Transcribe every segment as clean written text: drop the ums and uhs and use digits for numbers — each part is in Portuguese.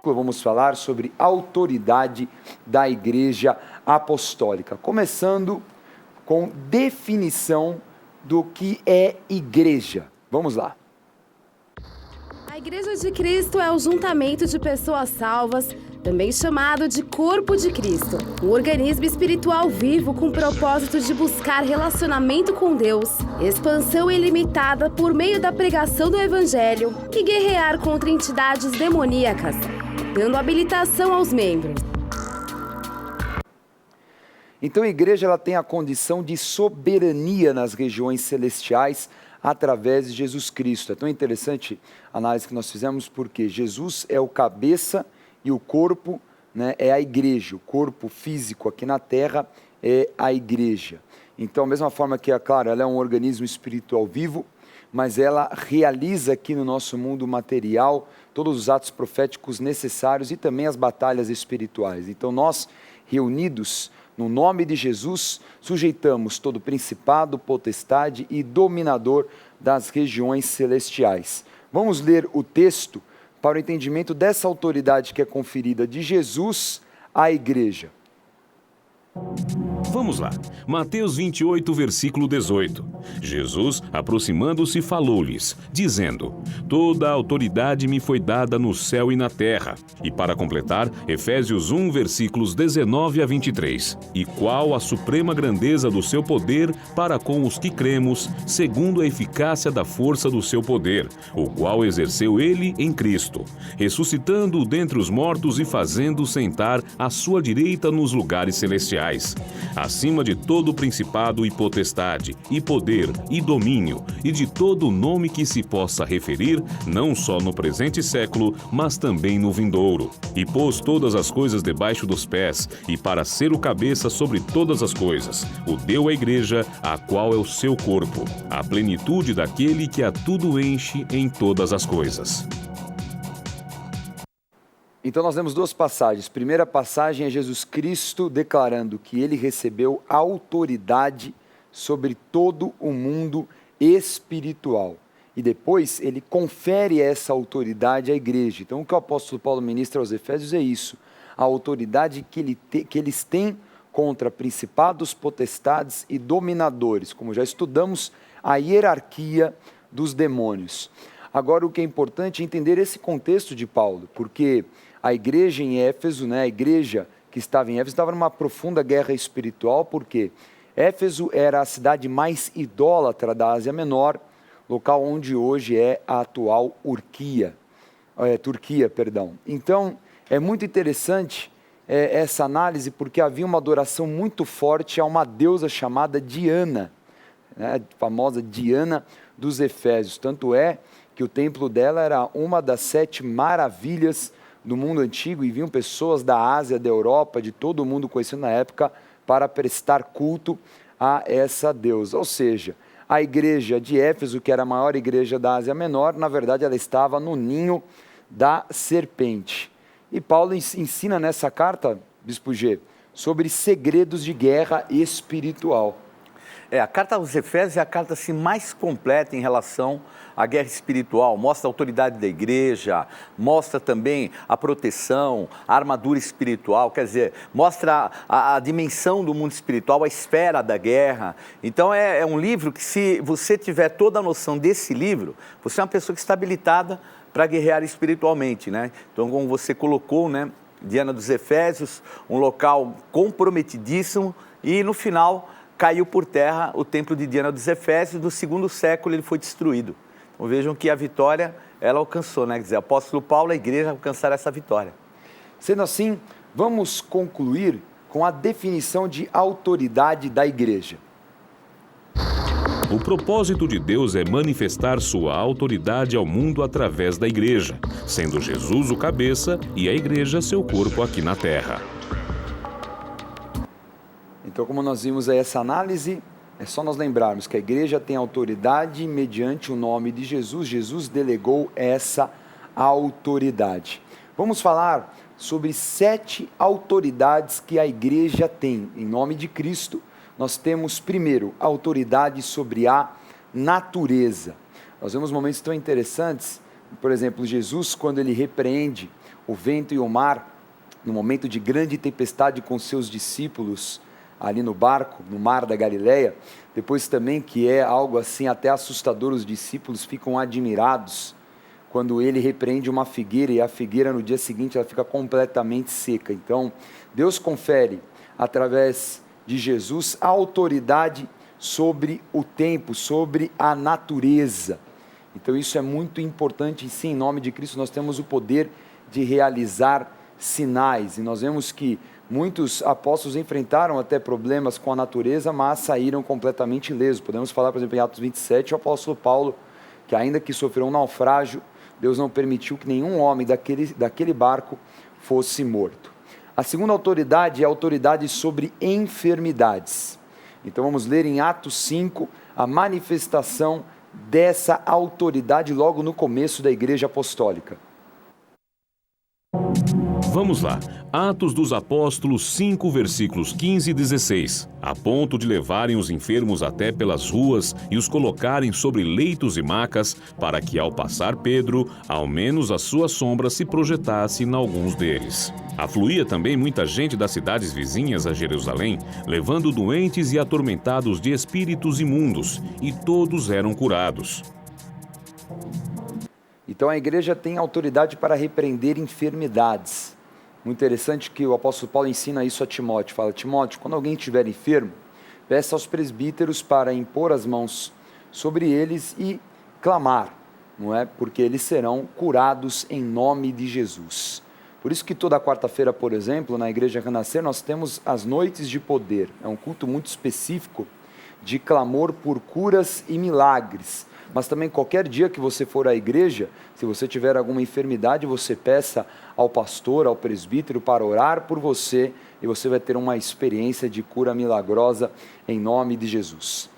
versículo, vamos falar sobre a autoridade da Igreja Apostólica, começando com definição do que é igreja. Vamos lá. A Igreja de Cristo é o juntamento de pessoas salvas, também chamado de Corpo de Cristo, um organismo espiritual vivo com o propósito de buscar relacionamento com Deus, expansão ilimitada por meio da pregação do Evangelho e guerrear contra entidades demoníacas, dando habilitação aos membros. Então a igreja ela tem a condição de soberania nas regiões celestiais através de Jesus Cristo. É tão interessante a análise que nós fizemos porque Jesus é o cabeça e o corpo, né, é a igreja. O corpo físico aqui na terra é a igreja. Então, da mesma forma que, é claro, ela é um organismo espiritual vivo, mas ela realiza aqui no nosso mundo material todos os atos proféticos necessários e também as batalhas espirituais. Então nós, reunidos no nome de Jesus, sujeitamos todo principado, potestade e dominador das regiões celestiais. Vamos ler o texto para o entendimento dessa autoridade que é conferida de Jesus à igreja. Vamos lá, Mateus 28, versículo 18. Jesus, aproximando-se, falou-lhes, dizendo: Toda a autoridade me foi dada no céu e na terra. E para completar, Efésios 1, versículos 19 a 23. E qual a suprema grandeza do seu poder para com os que cremos, segundo a eficácia da força do seu poder, o qual exerceu ele em Cristo, ressuscitando-o dentre os mortos e fazendo-o sentar à sua direita nos lugares celestiais, acima de todo principado e potestade, e poder, e domínio, e de todo nome que se possa referir, não só no presente século, mas também no vindouro. E pôs todas as coisas debaixo dos pés, e para ser o cabeça sobre todas as coisas, o deu à igreja, a qual é o seu corpo, a plenitude daquele que a tudo enche em todas as coisas. Então nós temos duas passagens. Primeira passagem é Jesus Cristo declarando que ele recebeu autoridade sobre todo o mundo espiritual. E depois ele confere essa autoridade à igreja. Então o que o apóstolo Paulo ministra aos Efésios é isso. A autoridade que eles têm contra principados, potestades e dominadores. Como já estudamos, a hierarquia dos demônios. Agora o que é importante é entender esse contexto de Paulo, porque a igreja em Éfeso, né, a igreja que estava em Éfeso, estava numa profunda guerra espiritual, porque Éfeso era a cidade mais idólatra da Ásia Menor, local onde hoje é a atual Turquia. Então, é muito interessante essa análise, porque havia uma adoração muito forte a uma deusa chamada Diana, né, a famosa Diana dos Efésios. Tanto é que o templo dela era uma das 7 maravilhas do mundo antigo e vinham pessoas da Ásia, da Europa, de todo o mundo conhecido na época, para prestar culto a essa deusa. Ou seja, a igreja de Éfeso, que era a maior igreja da Ásia Menor, na verdade ela estava no ninho da serpente. E Paulo ensina nessa carta, Bispo G, sobre segredos de guerra espiritual. A carta aos Efésios é a carta assim, mais completa em relação à guerra espiritual. Mostra a autoridade da igreja, mostra também a proteção, a armadura espiritual, quer dizer, mostra a dimensão do mundo espiritual, a esfera da guerra. Então é um livro que, se você tiver toda a noção desse livro, você é uma pessoa que está habilitada para guerrear espiritualmente, né? Então, como você colocou, né, Diana dos Efésios, um local comprometidíssimo, e no final caiu por terra o templo de Diana dos Efésios. Do 2º século ele foi destruído. Então vejam que a vitória ela alcançou, né? Quer dizer, apóstolo Paulo, a igreja alcançaram essa vitória. Sendo assim, vamos concluir com a definição de autoridade da igreja. O propósito de Deus é manifestar sua autoridade ao mundo através da igreja, sendo Jesus o cabeça e a igreja seu corpo aqui na terra. Então, como nós vimos aí essa análise, é só nós lembrarmos que a igreja tem autoridade mediante o nome de Jesus. Jesus delegou essa autoridade. Vamos falar sobre 7 autoridades que a igreja tem. Em nome de Cristo, nós temos, primeiro, autoridade sobre a natureza. Nós vemos momentos tão interessantes Por exemplo, Jesus, quando ele repreende o vento e o mar, no momento de grande tempestade com seus discípulos, ali no barco, no mar da Galileia, depois também que é algo assim até assustador, os discípulos ficam admirados quando ele repreende uma figueira e a figueira no dia seguinte ela fica completamente seca. Então, Deus confere através de Jesus a autoridade sobre o tempo, sobre a natureza. Então isso é muito importante e sim, em nome de Cristo nós temos o poder de realizar sinais. E nós vemos que muitos apóstolos enfrentaram até problemas com a natureza, mas saíram completamente ilesos. Podemos falar, por exemplo, em Atos 27, o apóstolo Paulo, que ainda que sofreu um naufrágio, Deus não permitiu que nenhum homem daquele barco fosse morto. A segunda autoridade é a autoridade sobre enfermidades. Então vamos ler em Atos 5 a manifestação dessa autoridade logo no começo da Igreja Apostólica. Vamos lá, Atos dos Apóstolos 5, versículos 15 e 16. A ponto de levarem os enfermos até pelas ruas e os colocarem sobre leitos e macas, para que ao passar Pedro, ao menos a sua sombra se projetasse em alguns deles. Afluía também muita gente das cidades vizinhas a Jerusalém, levando doentes e atormentados de espíritos imundos, e todos eram curados. Então a igreja tem autoridade para repreender enfermidades. Muito interessante que o apóstolo Paulo ensina isso a Timóteo. Fala, Timóteo, quando alguém estiver enfermo, peça aos presbíteros para impor as mãos sobre eles e clamar, não é? Porque eles serão curados em nome de Jesus. Por isso que toda quarta-feira, por exemplo, na Igreja Renascer, nós temos as noites de poder. É um culto muito específico de clamor por curas e milagres. Mas também qualquer dia que você for à igreja, se você tiver alguma enfermidade, você peça ao pastor, ao presbítero para orar por você e você vai ter uma experiência de cura milagrosa em nome de Jesus.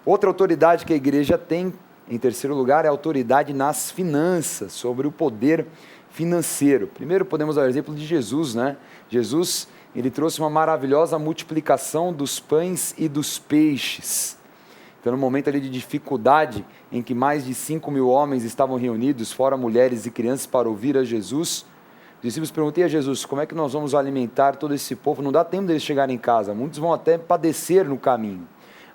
Outra autoridade que a igreja tem, em terceiro lugar, é a autoridade nas finanças, sobre o poder financeiro. Primeiro podemos dar o exemplo de Jesus, né? Jesus, ele trouxe uma maravilhosa multiplicação dos pães e dos peixes. Então, no momento ali de dificuldade, em que mais de 5.000 homens estavam reunidos, fora mulheres e crianças, para ouvir a Jesus, os discípulos perguntam a Jesus, como é que nós vamos alimentar todo esse povo? Não dá tempo deles chegarem em casa, muitos vão até padecer no caminho.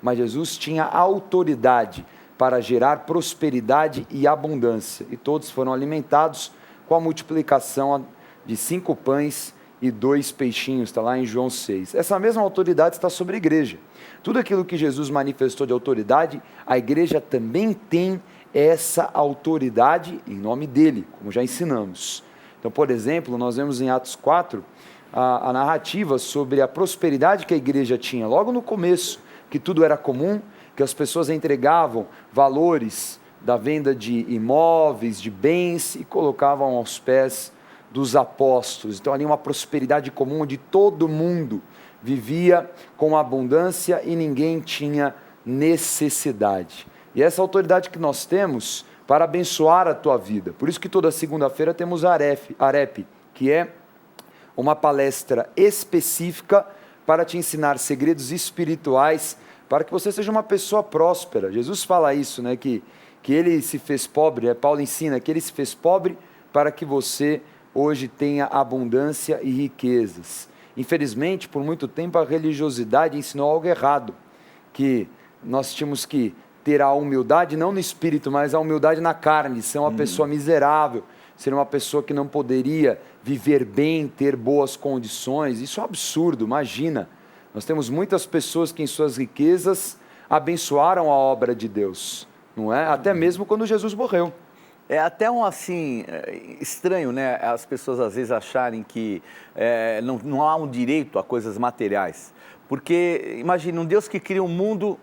Mas Jesus tinha autoridade para gerar prosperidade e abundância, e todos foram alimentados com a multiplicação de 5 pães e 2 peixinhos, está lá em João 6. Essa mesma autoridade está sobre a igreja. Tudo aquilo que Jesus manifestou de autoridade, a igreja também tem essa autoridade em nome dele, como já ensinamos. Então, por exemplo, nós vemos em Atos 4 a narrativa sobre a prosperidade que a igreja tinha, logo no começo, que tudo era comum, que as pessoas entregavam valores da venda de imóveis, de bens, e colocavam aos pés dos apóstolos. Então, ali uma prosperidade comum onde todo mundo vivia com abundância e ninguém tinha necessidade. E essa autoridade que nós temos para abençoar a tua vida. Por isso que toda segunda-feira temos a AREP, que é uma palestra específica para te ensinar segredos espirituais, para que você seja uma pessoa próspera. Jesus fala isso, né? Que ele se fez pobre, Paulo ensina que ele se fez pobre para que você hoje tenha abundância e riquezas. Infelizmente, por muito tempo, a religiosidade ensinou algo errado, que nós tínhamos que ter a humildade, não no espírito, mas a humildade na carne, ser uma pessoa miserável, ser uma pessoa que não poderia viver bem, ter boas condições. Isso é um absurdo, imagina. Nós temos muitas pessoas que em suas riquezas abençoaram a obra de Deus, não é? Até mesmo quando Jesus morreu. É até estranho, né? As pessoas às vezes acharem que não há um direito a coisas materiais. Porque, imagina, um Deus que cria um mundo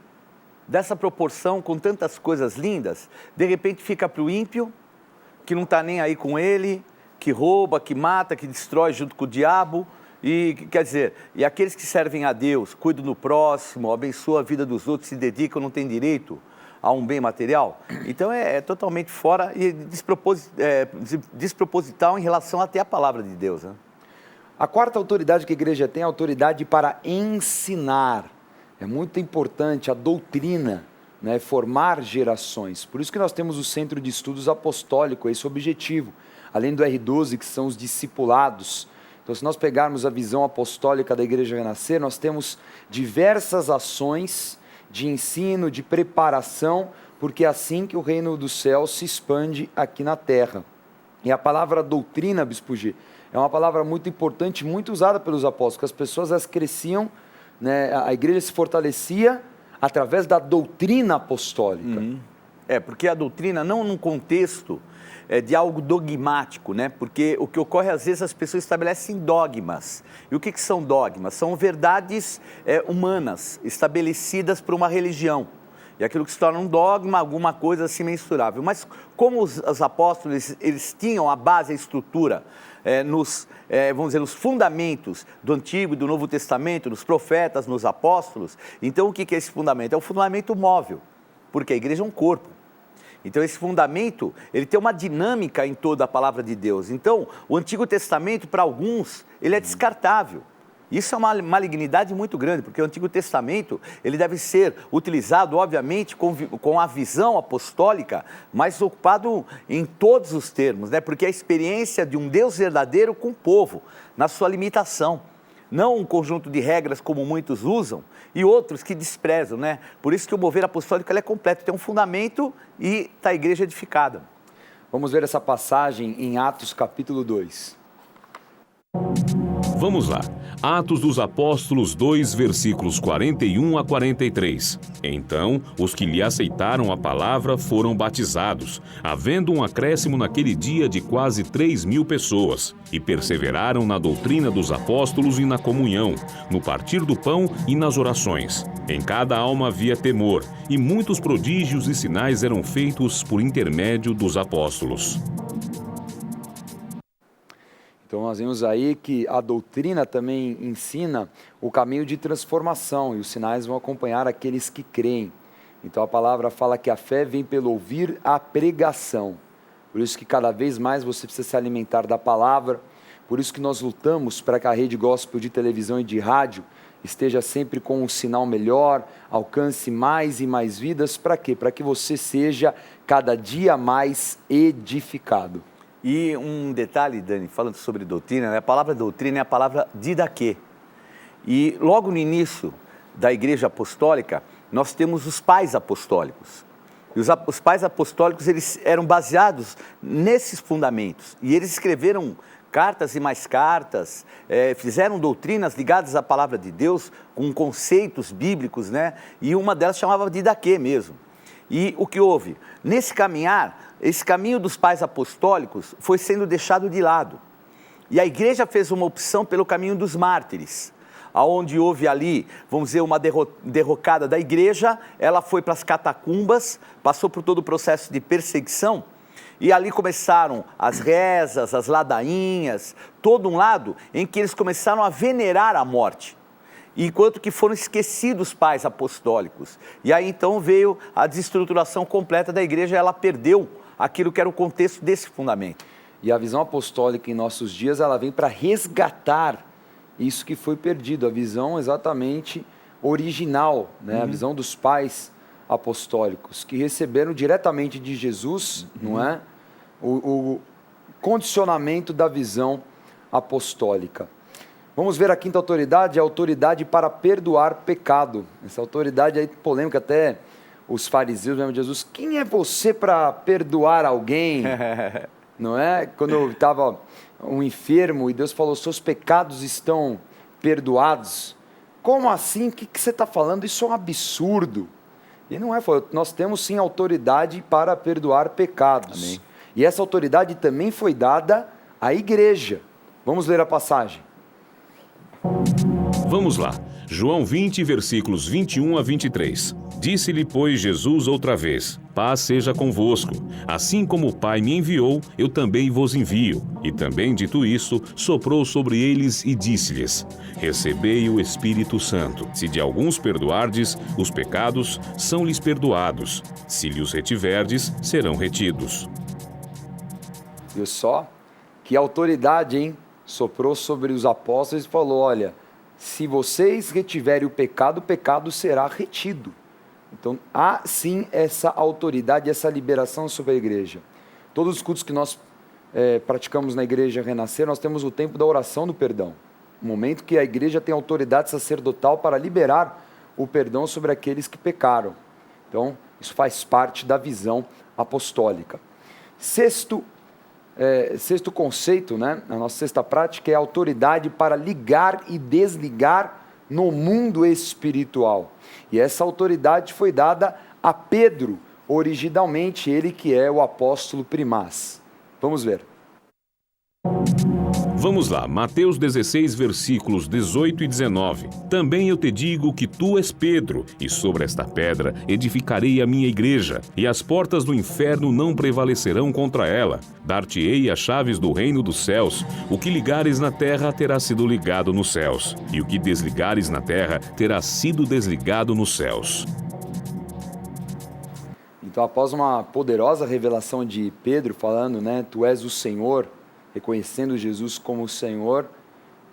dessa proporção, com tantas coisas lindas, de repente fica para o ímpio, que não está nem aí com ele, que rouba, que mata, que destrói junto com o diabo. E, quer dizer, e aqueles que servem a Deus, cuidam do próximo, abençoam a vida dos outros, se dedicam, não têm direito a um bem material. Então é totalmente fora e desproposital em relação até à palavra de Deus, né? A quarta autoridade que a igreja tem é a autoridade para ensinar. É muito importante a doutrina, né, formar gerações. Por isso que nós temos o Centro de Estudos Apostólico, esse objetivo. Além do R12, que são os discipulados. Então, se nós pegarmos a visão apostólica da Igreja Renascer, nós temos diversas ações de ensino, de preparação, porque é assim que o reino dos céus se expande aqui na terra. E a palavra doutrina, Bispo G, é uma palavra muito importante, muito usada pelos apóstolos, porque as pessoas elas cresciam, né, a igreja se fortalecia através da doutrina apostólica. Porque a doutrina não num contexto de algo dogmático, né? Porque o que ocorre às vezes as pessoas estabelecem dogmas. E o que são dogmas? São verdades humanas, estabelecidas por uma religião. E aquilo que se torna um dogma, alguma coisa assim mensurável. Mas como os apóstolos, eles tinham a base, a estrutura, vamos dizer, nos fundamentos do Antigo e do Novo Testamento, nos profetas, nos apóstolos, então o que é esse fundamento? É um fundamento móvel, porque a igreja é um corpo. Então esse fundamento, ele tem uma dinâmica em toda a palavra de Deus. Então o Antigo Testamento, para alguns, ele é descartável. Isso é uma malignidade muito grande, porque o Antigo Testamento, ele deve ser utilizado, obviamente, com a visão apostólica, mas ocupado em todos os termos, né? Porque é a experiência de um Deus verdadeiro com o povo, na sua limitação. Não um conjunto de regras como muitos usam e outros que desprezam, né? Por isso que o mover apostólico ele é completo, tem um fundamento e está a igreja edificada. Vamos ver essa passagem em Atos capítulo 2. Vamos lá. Atos dos Apóstolos 2, versículos 41 a 43. Então, os que lhe aceitaram a palavra foram batizados, havendo um acréscimo naquele dia de quase 3.000 pessoas, e perseveraram na doutrina dos apóstolos e na comunhão, no partir do pão e nas orações. Em cada alma havia temor, e muitos prodígios e sinais eram feitos por intermédio dos apóstolos. Então nós vemos aí que a doutrina também ensina o caminho de transformação e os sinais vão acompanhar aqueles que creem. Então a palavra fala que a fé vem pelo ouvir a pregação. Por isso que cada vez mais você precisa se alimentar da palavra. Por isso que nós lutamos para que a rede gospel de televisão e de rádio esteja sempre com um sinal melhor, alcance mais e mais vidas. Para quê? Para que você seja cada dia mais edificado. E um detalhe, Dani, falando sobre doutrina, né? A palavra doutrina é a palavra didaquê. E logo no início da igreja apostólica, nós temos os pais apostólicos. E os pais apostólicos, eles eram baseados nesses fundamentos. E eles escreveram cartas e mais cartas, fizeram doutrinas ligadas à palavra de Deus, com conceitos bíblicos, né? E uma delas chamava didaquê mesmo. E o que houve? Nesse caminhar, esse caminho dos pais apostólicos foi sendo deixado de lado. E a igreja fez uma opção pelo caminho dos mártires, aonde houve ali, vamos dizer, uma derrocada da igreja, ela foi para as catacumbas, passou por todo o processo de perseguição, e ali começaram as rezas, as ladainhas, todo um lado em que eles começaram a venerar a morte. Enquanto que foram esquecidos pais apostólicos. E aí então veio a desestruturação completa da igreja, ela perdeu aquilo que era o contexto desse fundamento. E a visão apostólica em nossos dias, ela vem para resgatar isso que foi perdido, a visão exatamente original, né? A visão dos pais apostólicos, que receberam diretamente de Jesus, não é? O condicionamento da visão apostólica. Vamos ver a quinta autoridade, a autoridade para perdoar pecado. Essa autoridade aí polêmica, até os fariseus mesmo de Jesus. Quem é você para perdoar alguém? Não é? Quando eu estava um enfermo e Deus falou, seus pecados estão perdoados. Como assim? O que você está falando? Isso é um absurdo. E não é, nós temos sim autoridade para perdoar pecados. Amém. E essa autoridade também foi dada à igreja. Vamos ler a passagem. Vamos lá. João 20, versículos 21 a 23. Disse-lhe, pois, Jesus outra vez, paz seja convosco. Assim como o Pai me enviou, eu também vos envio. E também, dito isto, soprou sobre eles e disse-lhes, recebei o Espírito Santo. Se de alguns perdoardes, os pecados são-lhes perdoados. Se lhes retiverdes, serão retidos. Viu só? Que autoridade, hein? Soprou sobre os apóstolos e falou, olha, se vocês retiverem o pecado será retido. Então, há sim essa autoridade, essa liberação sobre a igreja. Todos os cultos que nós praticamos na igreja Renascer, nós temos o tempo da oração do perdão. O momento que a igreja tem autoridade sacerdotal para liberar o perdão sobre aqueles que pecaram. Então, isso faz parte da visão apostólica. Sexto conceito, né, a nossa sexta prática é a autoridade para ligar e desligar no mundo espiritual. E essa autoridade foi dada a Pedro, originalmente ele que é o apóstolo primaz. Vamos ver. Vamos lá, Mateus 16, versículos 18 e 19. Também eu te digo que tu és Pedro, e sobre esta pedra edificarei a minha igreja, e as portas do inferno não prevalecerão contra ela. Dar-te-ei as chaves do reino dos céus. O que ligares na terra terá sido ligado nos céus, e o que desligares na terra terá sido desligado nos céus. Então, após uma poderosa revelação de Pedro, falando, né, tu és o Senhor, reconhecendo Jesus como o Senhor,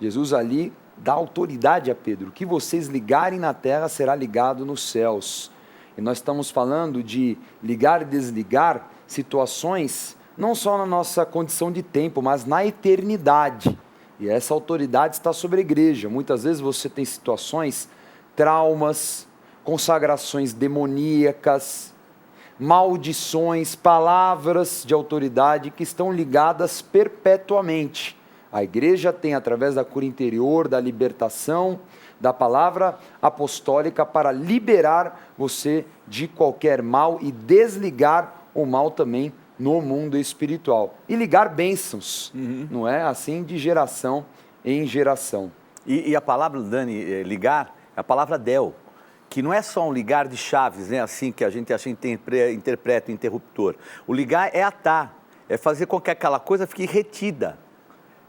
Jesus ali dá autoridade a Pedro. O que vocês ligarem na terra será ligado nos céus. E nós estamos falando de ligar e desligar situações, não só na nossa condição de tempo, mas na eternidade. E essa autoridade está sobre a igreja. Muitas vezes você tem situações, traumas, consagrações demoníacas, maldições, palavras de autoridade que estão ligadas perpetuamente. A igreja tem, através da cura interior, da libertação, da palavra apostólica, para liberar você de qualquer mal e desligar o mal também no mundo espiritual. E ligar bênçãos, não é? Assim, de geração em geração. E a palavra, Dani, ligar, é a palavra del, que não é só um ligar de chaves, né, assim que a gente interpreta o interruptor. O ligar é atar, é fazer com que aquela coisa fique retida.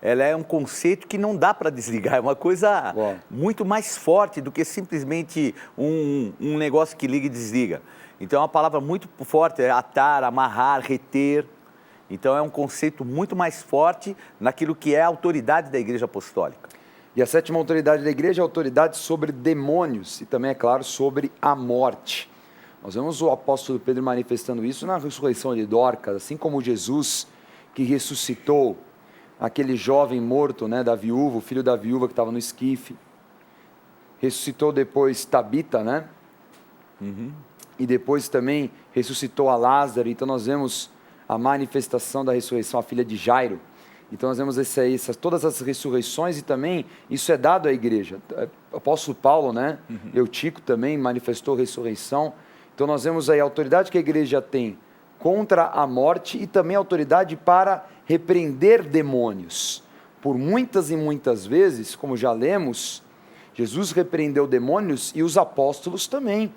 Ela é um conceito que não dá para desligar, é uma coisa muito mais forte do que simplesmente um negócio que liga e desliga. Então é uma palavra muito forte, é atar, amarrar, reter. Então é um conceito muito mais forte naquilo que é a autoridade da Igreja Apostólica. E a sétima autoridade da igreja é a autoridade sobre demônios e também, é claro, sobre a morte. Nós vemos o apóstolo Pedro manifestando isso na ressurreição de Dorcas, assim como Jesus que ressuscitou aquele jovem morto, né, da viúva, o filho da viúva que estava no esquife. Ressuscitou depois Tabita, né? E depois também ressuscitou a Lázaro. Então nós vemos a manifestação da ressurreição, a filha de Jairo. Então nós vemos todas as ressurreições e também isso é dado à igreja. O apóstolo Paulo, né? Eutico também manifestou ressurreição. Então nós vemos aí a autoridade que a igreja tem contra a morte e também a autoridade para repreender demônios. Por muitas e muitas vezes, como já lemos, Jesus repreendeu demônios e os apóstolos também.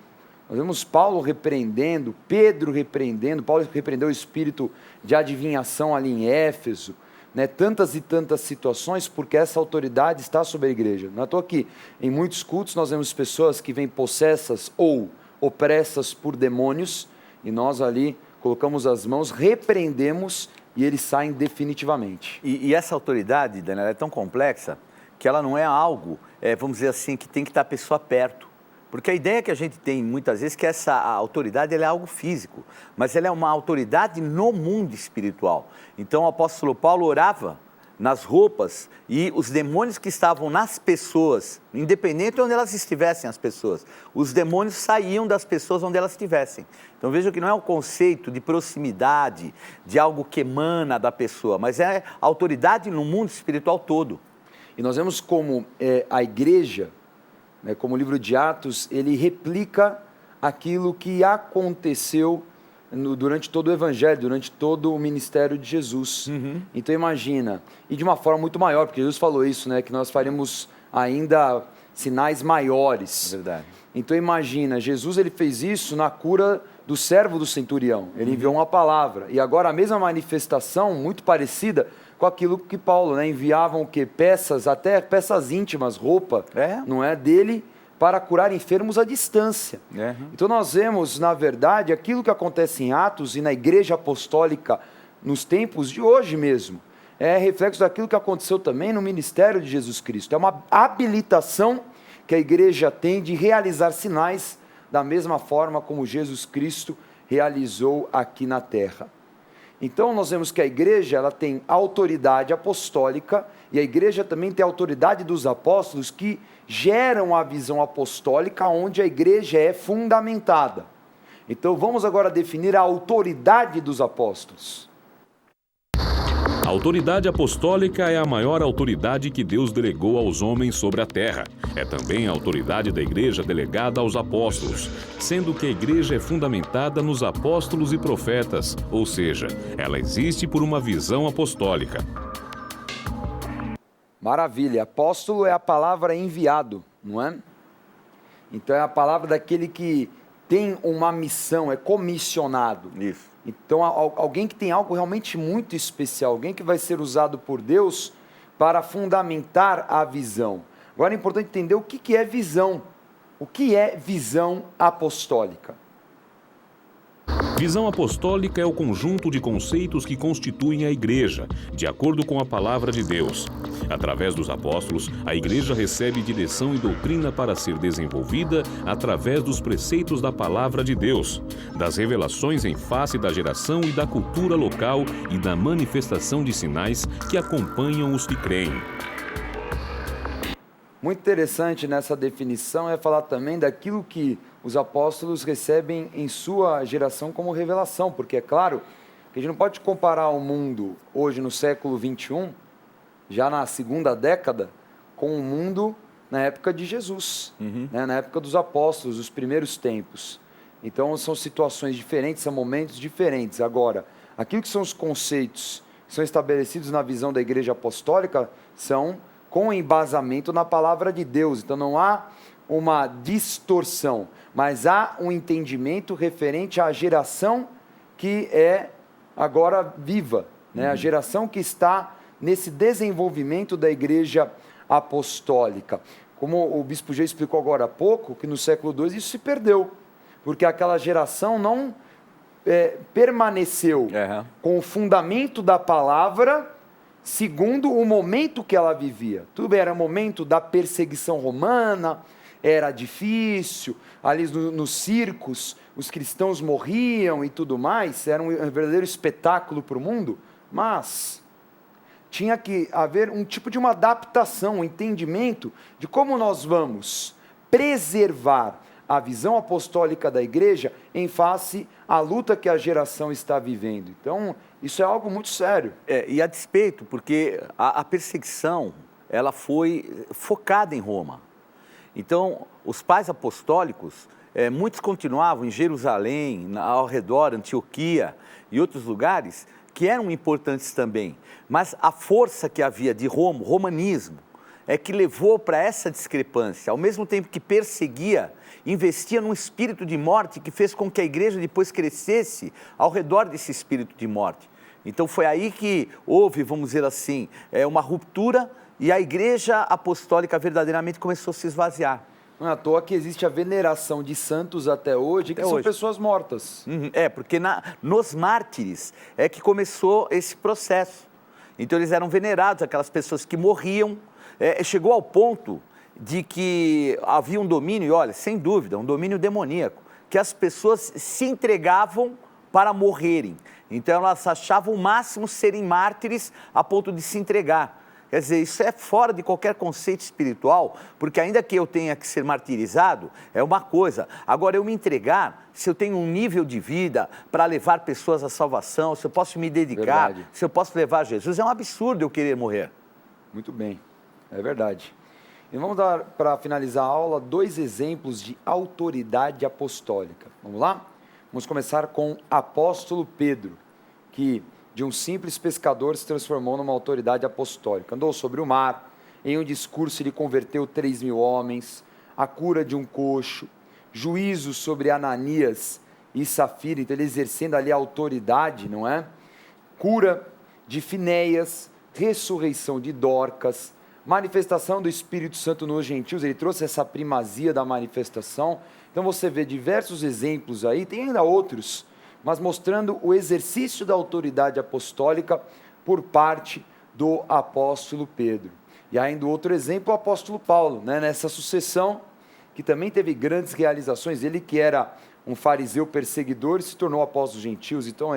Nós vemos Paulo repreendendo, Pedro repreendendo, Paulo repreendeu o espírito de adivinhação ali em Éfeso. Né, tantas e tantas situações, porque essa autoridade está sobre a igreja. Não é à toa que em muitos cultos nós vemos pessoas que vêm possessas ou opressas por demônios, e nós ali colocamos as mãos, repreendemos e eles saem definitivamente. E essa autoridade, Daniel, é tão complexa que ela não é algo, vamos dizer assim, que tem que estar a pessoa perto. Porque a ideia que a gente tem muitas vezes é que essa autoridade ela é algo físico, mas ela é uma autoridade no mundo espiritual. Então o apóstolo Paulo orava nas roupas e os demônios que estavam nas pessoas, independente de onde elas estivessem as pessoas, os demônios saíam das pessoas onde elas estivessem. Então vejam que não é um conceito de proximidade, de algo que emana da pessoa, mas é autoridade no mundo espiritual todo. E nós vemos como a igreja, como o livro de Atos, ele replica aquilo que aconteceu durante todo o Evangelho, durante todo o ministério de Jesus. Então imagina, e de uma forma muito maior, porque Jesus falou isso, né, que nós faremos ainda sinais maiores. Verdade. Então imagina, Jesus ele fez isso na cura do servo do centurião, ele enviou uma palavra, e agora a mesma manifestação, muito parecida com aquilo que Paulo, né, enviavam o quê? Peças, até peças íntimas, roupa, não é, dele, para curar enfermos à distância. Então nós vemos, na verdade, aquilo que acontece em Atos e na igreja apostólica nos tempos de hoje mesmo, é reflexo daquilo que aconteceu também no ministério de Jesus Cristo. É uma habilitação que a igreja tem de realizar sinais da mesma forma como Jesus Cristo realizou aqui na terra. Então nós vemos que a igreja ela tem autoridade apostólica e a igreja também tem a autoridade dos apóstolos que geram a visão apostólica onde a igreja é fundamentada. Então vamos agora definir a autoridade dos apóstolos. A autoridade apostólica é a maior autoridade que Deus delegou aos homens sobre a terra. É também a autoridade da igreja delegada aos apóstolos, sendo que a igreja é fundamentada nos apóstolos e profetas, ou seja, ela existe por uma visão apostólica. Maravilha, apóstolo é a palavra enviado, não é? Então é a palavra daquele que tem uma missão, é comissionado. Isso. Então, alguém que tem algo realmente muito especial, alguém que vai ser usado por Deus para fundamentar a visão. Agora é importante entender o que é visão. O que é visão apostólica? Visão apostólica é o conjunto de conceitos que constituem a igreja, de acordo com a palavra de Deus. Através dos apóstolos, a igreja recebe direção e doutrina para ser desenvolvida através dos preceitos da palavra de Deus, das revelações em face da geração e da cultura local e da manifestação de sinais que acompanham os que creem. Muito interessante nessa definição é falar também daquilo que os apóstolos recebem em sua geração como revelação, porque é claro que a gente não pode comparar o mundo hoje no século 21, já na segunda década, com o mundo na época de Jesus, né? Na época dos apóstolos, os primeiros tempos. Então são situações diferentes, são momentos diferentes. Agora, aquilo que são os conceitos que são estabelecidos na visão da igreja apostólica são com embasamento na palavra de Deus. Então não há uma distorção, mas há um entendimento referente à geração que é agora viva, né? A geração que está nesse desenvolvimento da igreja apostólica. Como o bispo já explicou agora há pouco, que no século II isso se perdeu, porque aquela geração não permaneceu com o fundamento da palavra segundo o momento que ela vivia. Tudo bem, era o momento da perseguição romana, era difícil, ali nos circos os cristãos morriam e tudo mais, era um verdadeiro espetáculo para o mundo, mas tinha que haver um tipo de uma adaptação, um entendimento de como nós vamos preservar a visão apostólica da igreja em face à luta que a geração está vivendo. Então, isso é algo muito sério. E a despeito, porque a perseguição, ela foi focada em Roma. Então, os pais apostólicos, muitos continuavam em Jerusalém, ao redor, Antioquia e outros lugares, que eram importantes também. Mas a força que havia de Roma, o romanismo, é que levou para essa discrepância. Ao mesmo tempo que perseguia, investia num espírito de morte que fez com que a igreja depois crescesse ao redor desse espírito de morte. Então foi aí que houve, vamos dizer assim, uma ruptura e a igreja apostólica verdadeiramente começou a se esvaziar. Não é à toa que existe a veneração de santos até hoje, que são pessoas mortas. Porque nos mártires é que começou esse processo. Então eles eram venerados, aquelas pessoas que morriam. Chegou ao ponto de que havia um domínio, e olha, sem dúvida, um domínio demoníaco, que as pessoas se entregavam para morrerem. Então elas achavam o máximo serem mártires a ponto de se entregar. Quer dizer, isso é fora de qualquer conceito espiritual, porque ainda que eu tenha que ser martirizado, é uma coisa. Agora, eu me entregar, se eu tenho um nível de vida para levar pessoas à salvação, se eu posso me dedicar, se eu posso levar Jesus, é um absurdo eu querer morrer. Muito bem, é verdade. E vamos dar, para finalizar a aula, 2 exemplos de autoridade apostólica. Vamos lá? Vamos começar com apóstolo Pedro, que de um simples pescador se transformou numa autoridade apostólica. Andou sobre o mar, em um discurso ele converteu 3.000 homens, a cura de um coxo, juízo sobre Ananias e Safira, então ele exercendo ali a autoridade, não é? Cura de Finéias, ressurreição de Dorcas, manifestação do Espírito Santo nos gentios, ele trouxe essa primazia da manifestação. Então você vê diversos exemplos aí, tem ainda outros, mas mostrando o exercício da autoridade apostólica por parte do apóstolo Pedro. E ainda outro exemplo, o apóstolo Paulo, né? Nessa sucessão que que também teve grandes realizações. Ele que era um fariseu perseguidor se tornou apóstolo dos gentios. Então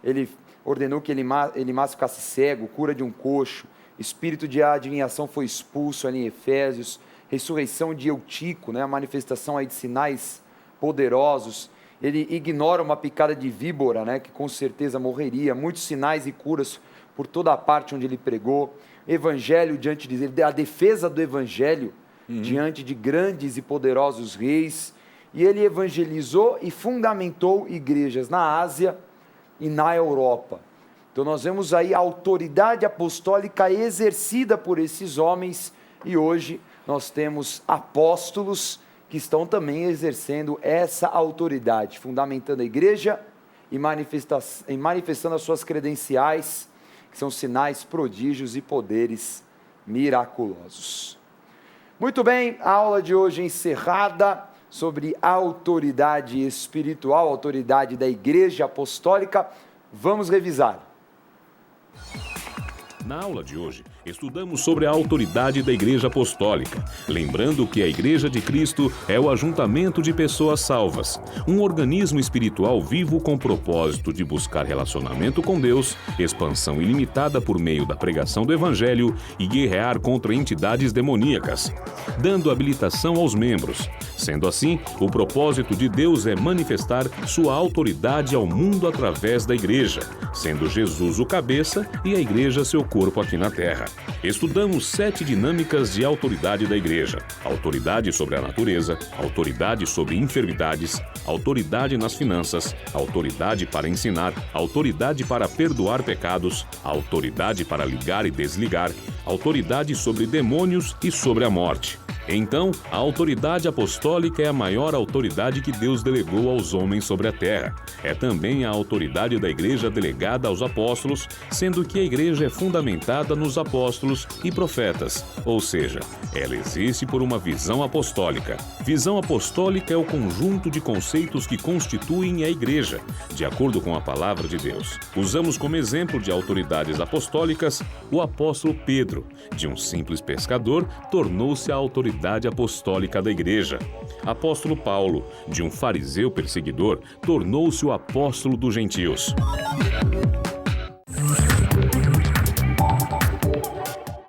ele ordenou que Elimas ficasse cego, cura de um coxo, espírito de adivinhação foi expulso ali em Efésios, ressurreição de Eutico, né, a manifestação aí de sinais poderosos. Ele ignora uma picada de víbora, né, que com certeza morreria, muitos sinais e curas por toda a parte onde ele pregou, evangelho diante de ele, a defesa do evangelho diante de grandes e poderosos reis, e ele evangelizou e fundamentou igrejas na Ásia e na Europa. Então nós vemos aí a autoridade apostólica exercida por esses homens, e hoje nós temos apóstolos que estão também exercendo essa autoridade, fundamentando a igreja e manifestando as suas credenciais, que são sinais, prodígios e poderes miraculosos. Muito bem, a aula de hoje encerrada sobre a autoridade espiritual, a autoridade da igreja apostólica. Vamos revisar. Na aula de hoje, estudamos sobre a autoridade da Igreja Apostólica, lembrando que a Igreja de Cristo é o ajuntamento de pessoas salvas, um organismo espiritual vivo com o propósito de buscar relacionamento com Deus, expansão ilimitada por meio da pregação do Evangelho e guerrear contra entidades demoníacas, dando habilitação aos membros. Sendo assim, o propósito de Deus é manifestar sua autoridade ao mundo através da Igreja, sendo Jesus o cabeça e a Igreja seu corpo aqui na Terra. Estudamos 7 dinâmicas de autoridade da Igreja: autoridade sobre a natureza, autoridade sobre enfermidades, autoridade nas finanças, autoridade para ensinar, autoridade para perdoar pecados, autoridade para ligar e desligar, autoridade sobre demônios e sobre a morte. Então, a autoridade apostólica é a maior autoridade que Deus delegou aos homens sobre a terra. É também a autoridade da igreja delegada aos apóstolos, sendo que a igreja é fundamentada nos apóstolos e profetas, ou seja, ela existe por uma visão apostólica. Visão apostólica é o conjunto de conceitos que constituem a igreja, de acordo com a palavra de Deus. Usamos como exemplo de autoridades apostólicas o apóstolo Pedro. De um simples pescador, tornou-se a autoridade apostólica da igreja. Apóstolo Paulo, de um fariseu perseguidor, tornou-se o apóstolo dos gentios.